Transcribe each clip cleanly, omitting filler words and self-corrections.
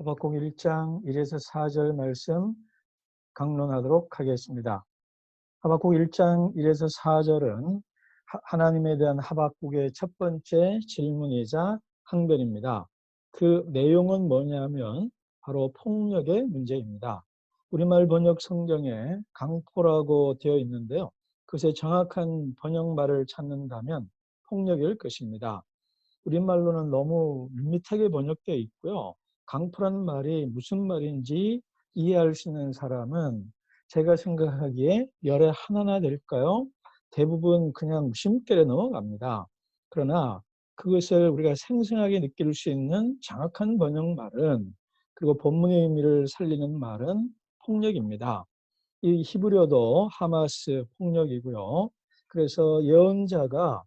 하박국 1장 1에서 4절 말씀 강론하도록 하겠습니다. 하박국 1장 1에서 4절은 하나님에 대한 하박국의 첫 번째 질문이자 항변입니다. 그 내용은 뭐냐면 바로 폭력의 문제입니다. 우리말 번역 성경에 강포라고 되어 있는데요. 그것의 정확한 번역말을 찾는다면 폭력일 것입니다. 우리말로는 너무 밋밋하게 번역되어 있고요. 강포라는 말이 무슨 말인지 이해할 수 있는 사람은 제가 생각하기에 열에 하나나 될까요? 대부분 그냥 무심결에 넘어갑니다. 그러나 그것을 우리가 생생하게 느낄 수 있는 정확한 번역말은, 그리고 본문의 의미를 살리는 말은 폭력입니다. 이 히브리어도 하마스 폭력이고요. 그래서 예언자가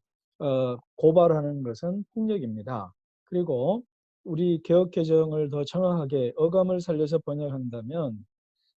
고발하는 것은 폭력입니다. 그리고 우리 개역개정을 더 정확하게 어감을 살려서 번역한다면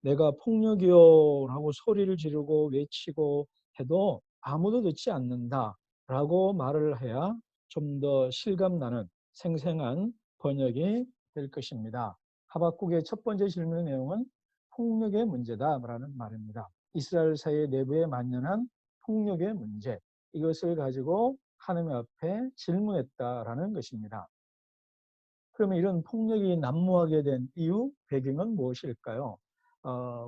내가 폭력이요 라고 소리를 지르고 외치고 해도 아무도 듣지 않는다 라고 말을 해야 좀 더 실감나는 생생한 번역이 될 것입니다. 하박국의 첫 번째 질문의 내용은 폭력의 문제다라는 말입니다. 이스라엘 사회 내부에 만연한 폭력의 문제, 이것을 가지고 하나님 앞에 질문했다라는 것입니다. 그러면 이런 폭력이 난무하게 된 이유, 배경은 무엇일까요?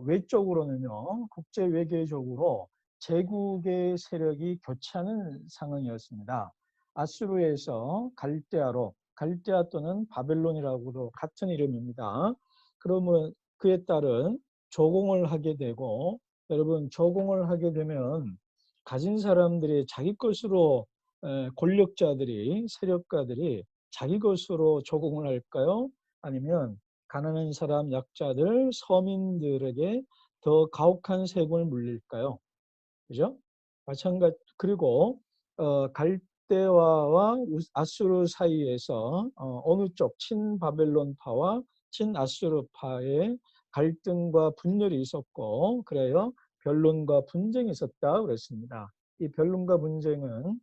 외적으로는요, 국제 외교적으로 제국의 세력이 교차하는 상황이었습니다. 아수르에서 갈대아로, 갈대아 또는 바벨론이라고도 같은 이름입니다. 그러면 그에 따른 조공을 하게 되고, 여러분 조공을 하게 되면 가진 사람들이 자기 것으로, 권력자들이, 세력가들이 자기 것으로 조공을 할까요? 아니면 가난한 사람, 약자들, 서민들에게 더 가혹한 세금을 물릴까요? 그죠? 마찬가지. 그리고 갈대아와 아수르 사이에서 어느 쪽 친바벨론파와 친아수르파의 갈등과 분열이 있었고, 그래요 변론과 분쟁이 있었다 그랬습니다. 이 변론과 분쟁은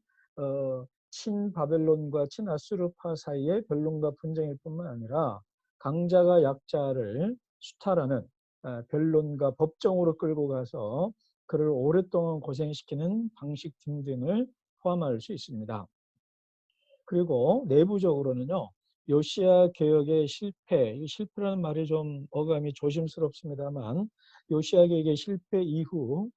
친바벨론과 친아수르파 사이의 변론과 분쟁일 뿐만 아니라 강자가 약자를 수탈하는 변론과 법정으로 끌고 가서 그를 오랫동안 고생시키는 방식 등등을 포함할 수 있습니다. 그리고 내부적으로는요, 요시야 개혁의 실패, 이 실패라는 말이 좀 어감이 조심스럽습니다만, 요시야 개혁의 실패 이후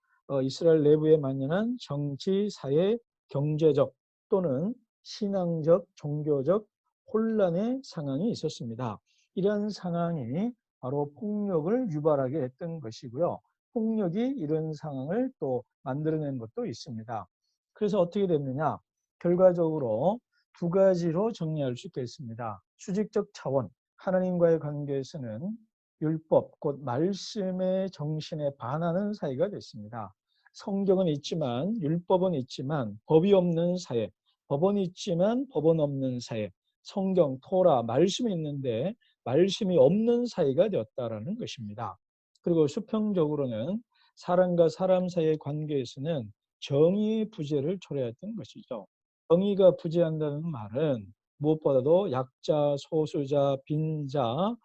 이스라엘 내부에 만연한 정치, 사회, 경제적 또는 신앙적, 종교적 혼란의 상황이 있었습니다. 이러한 상황이 바로 폭력을 유발하게 했던 것이고요. 폭력이 이런 상황을 또 만들어낸 것도 있습니다. 그래서 어떻게 됐느냐? 결과적으로 두 가지로 정리할 수 있겠습니다. 수직적 차원, 하나님과의 관계에서는 율법, 곧 말씀의 정신에 반하는 사회가 됐습니다. 성경은 있지만, 율법은 있지만 법이 없는 사회, 법은 있지만 법은 없는 사회, 성경, 토라, 말씀이 있는데 말씀이 없는 사회가 되었다라는 것입니다. 그리고 수평적으로는 사람과 사람 사이의 관계에서는 정의의 부재를 초래했던 것이죠. 정의가 부재한다는 말은 무엇보다도 약자, 소수자, 빈자가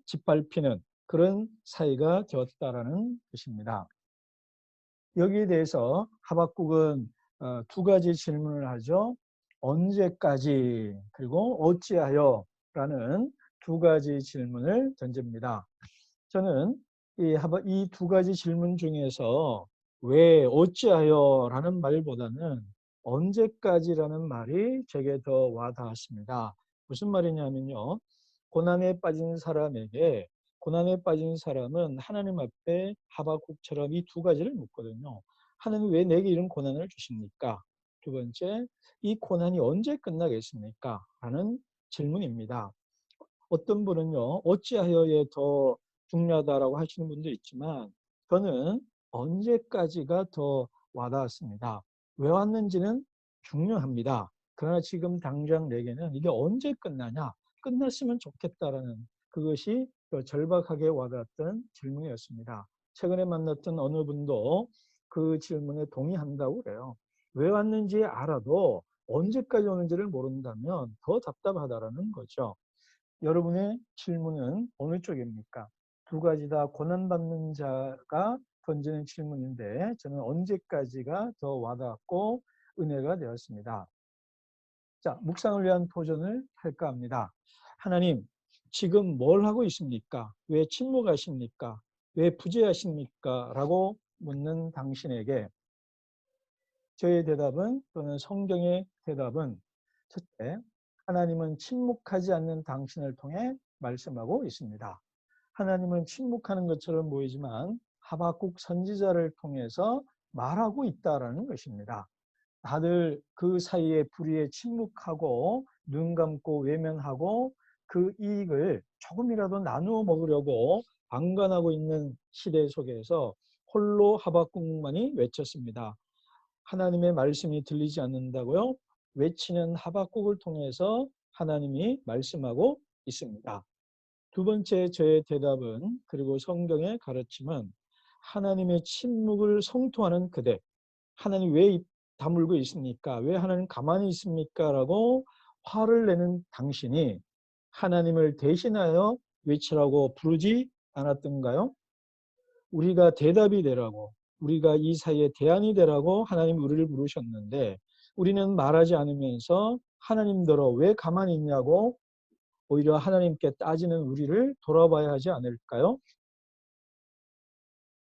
짓밟히는 그런 사회가 되었다라는 것입니다. 여기에 대해서 하박국은 두 가지 질문을 하죠. 언제까지, 그리고 어찌하여 라는 두 가지 질문을 던집니다. 저는 이 두 가지 질문 중에서 왜, 어찌하여 라는 말보다는 언제까지라는 말이 제게 더 와닿았습니다. 무슨 말이냐면요. 고난에 빠진 사람에게, 고난에 빠진 사람은 하나님 앞에 하박국처럼 이 두 가지를 묻거든요. 하나님 왜 내게 이런 고난을 주십니까? 두 번째, 이 고난이 언제 끝나겠습니까? 라는 질문입니다. 어떤 분은요, 어찌하여에 더 중요하다라고 하시는 분도 있지만, 저는 언제까지가 더 와닿았습니다. 왜 왔는지는 중요합니다. 그러나 지금 당장 내게는 이게 언제 끝나냐? 끝났으면 좋겠다라는, 그것이 더 절박하게 와닿았던 질문이었습니다. 최근에 만났던 어느 분도 그 질문에 동의한다고 그래요. 왜 왔는지 알아도 언제까지 오는지를 모른다면 더 답답하다라는 거죠. 여러분의 질문은 어느 쪽입니까? 두 가지 다 고난받는 자가 던지는 질문인데 저는 언제까지가 더 와닿았고 은혜가 되었습니다. 자, 묵상을 위한 도전을 할까 합니다. 하나님, 지금 뭘 하고 있습니까? 왜 침묵하십니까? 왜 부재하십니까? 라고 묻는 당신에게 저의 대답은 또는 성경의 대답은 첫째, 하나님은 침묵하지 않는 당신을 통해 말씀하고 있습니다. 하나님은 침묵하는 것처럼 보이지만 하박국 선지자를 통해서 말하고 있다라는 것입니다. 다들 그 사이에 불의에 침묵하고 눈 감고 외면하고 그 이익을 조금이라도 나누어 먹으려고 방관하고 있는 시대 속에서 홀로 하박국만이 외쳤습니다. 하나님의 말씀이 들리지 않는다고요? 외치는 하박국을 통해서 하나님이 말씀하고 있습니다. 두 번째 저의 대답은 그리고 성경의 가르침은 하나님의 침묵을 성토하는 그대. 하나님 왜 입 다물고 있습니까? 왜 하나님 가만히 있습니까? 라고 화를 내는 당신이 하나님을 대신하여 외치라고 부르지 않았던가요? 우리가 대답이 되라고, 우리가 이 사이에 대안이 되라고 하나님 우리를 부르셨는데 우리는 말하지 않으면서 하나님더러 왜 가만히 있냐고 오히려 하나님께 따지는 우리를 돌아봐야 하지 않을까요?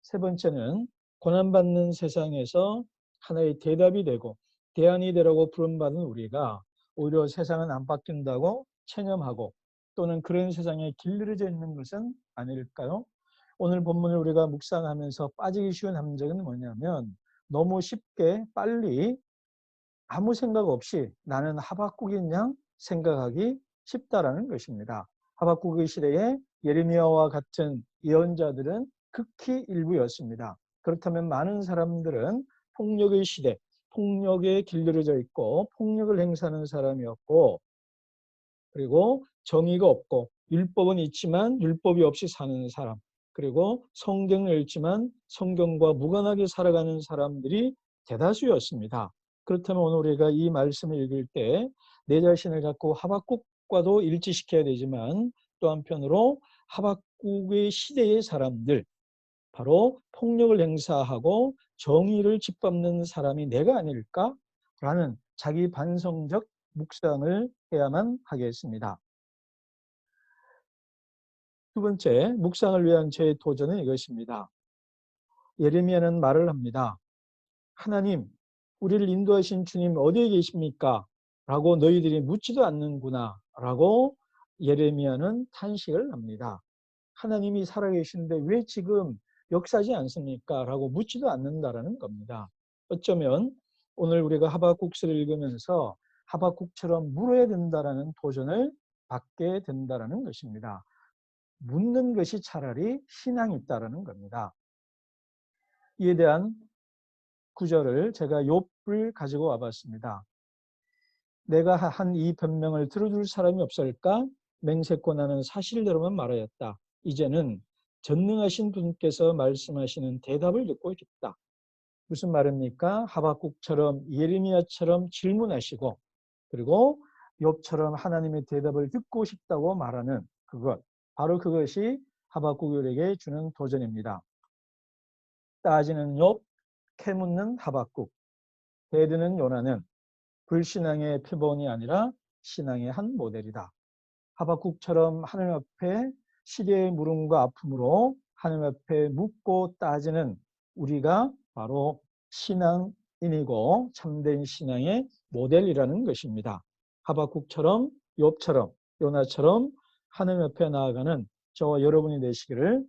세 번째는 고난받는 세상에서 하나의 대답이 되고 대안이 되라고 부름받은 우리가 오히려 세상은 안 바뀐다고 체념하고 또는 그런 세상에 길들여져 있는 것은 아닐까요? 오늘 본문을 우리가 묵상하면서 빠지기 쉬운 함정은 뭐냐면 너무 쉽게 빨리 아무 생각 없이 나는 하박국인 양 생각하기 쉽다라는 것입니다. 하박국의 시대에 예레미야와 같은 예언자들은 극히 일부였습니다. 그렇다면 많은 사람들은 폭력의 시대, 폭력에 길들여져 있고 폭력을 행사하는 사람이었고 그리고 정의가 없고 율법은 있지만 율법이 없이 사는 사람 그리고 성경을 읽지만 성경과 무관하게 살아가는 사람들이 대다수였습니다. 그렇다면 오늘 우리가 이 말씀을 읽을 때 내 자신을 갖고 하박국과도 일치시켜야 되지만 또 한편으로 하박국의 시대의 사람들 바로 폭력을 행사하고 정의를 짓밟는 사람이 내가 아닐까라는 자기 반성적 묵상을 해야만 하겠습니다. 두 번째, 묵상을 위한 제 도전은 이것입니다. 예레미야는 말을 합니다. 하나님, 우리를 인도하신 주님 어디에 계십니까? 라고 너희들이 묻지도 않는구나. 라고 예레미야는 탄식을 합니다. 하나님이 살아계신데 왜 지금 역사하지 않습니까? 라고 묻지도 않는다라는 겁니다. 어쩌면 오늘 우리가 하박국서를 읽으면서 하박국처럼 물어야 된다라는 도전을 받게 된다라는 것입니다. 묻는 것이 차라리 신앙이 있다라는 겁니다. 이에 대한 구절을 제가 욥을 가지고 와봤습니다. 내가 한 이 변명을 들어줄 사람이 없을까? 맹세코 나는 사실대로만 말하였다. 이제는 전능하신 분께서 말씀하시는 대답을 듣고 싶다. 무슨 말입니까? 하박국처럼 예레미야처럼 질문하시고 그리고 욥처럼 하나님의 대답을 듣고 싶다고 말하는 그것. 바로 그것이 하박국에게 주는 도전입니다. 따지는 욥, 캐묻는 하박국, 대드는 요나는 불신앙의 표본이 아니라 신앙의 한 모델이다. 하박국처럼 하나님 앞에 시대의 물음과 아픔으로 하나님 앞에 묻고 따지는 우리가 바로 신앙인이고 참된 신앙의 모델이라는 것입니다. 하박국처럼 욥처럼 요나처럼 하나님 앞에 나아가는 저와 여러분이 되시기를